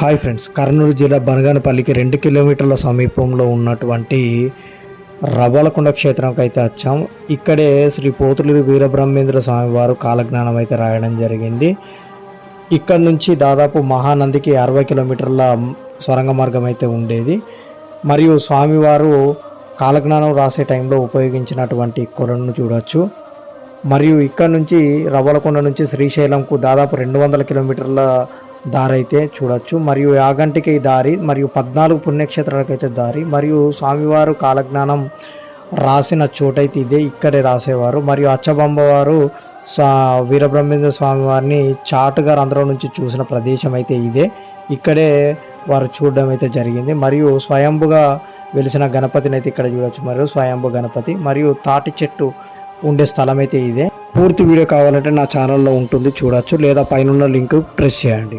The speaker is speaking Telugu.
హాయ్ ఫ్రెండ్స్, కర్నూలు జిల్లా బనగానపల్లికి 2 కిలోమీటర్ల సమీపంలో ఉన్నటువంటి రవ్వలకొండ క్షేత్రంకి అయితే వచ్చాం. ఇక్కడే శ్రీ పోతులూరి వీరబ్రహ్మేంద్ర స్వామి వారు కాలజ్ఞానం అయితే రాయడం జరిగింది. ఇక్కడ నుంచి దాదాపు మహానందికి 60 కిలోమీటర్ల సొరంగ మార్గం అయితే ఉండేది. మరియు స్వామివారు కాలజ్ఞానం రాసే టైంలో ఉపయోగించినటువంటి కొలను చూడవచ్చు. మరియు ఇక్కడ నుంచి రవ్వలకొండ నుంచి శ్రీశైలంకు దాదాపు 200 కిలోమీటర్ల దారి అయితే చూడొచ్చు. మరియు యాగంటికి దారి, మరియు 14 పుణ్యక్షేత్రాలకు అయితే దారి. మరియు స్వామివారు కాలజ్ఞానం రాసిన చోటైతే ఇదే, ఇక్కడే రాసేవారు. మరియు అచ్చబంబ వారు వీరబ్రహ్మేంద్ర స్వామి వారిని చాటుగా రంధ్రం నుంచి చూసిన ప్రదేశం అయితే ఇదే, ఇక్కడే వారు చూడడం అయితే జరిగింది. మరియు స్వయంభుగా వెలిసిన గణపతిని అయితే ఇక్కడ చూడవచ్చు. మరియు స్వయంభు గణపతి మరియు తాటి చెట్టు ఉండే స్థలం అయితే ఇదే. పూర్తి వీడియో కావాలంటే నా ఛానల్లో ఉంటుంది, చూడొచ్చు, లేదా పైన లింక్ ప్రెస్ చేయండి.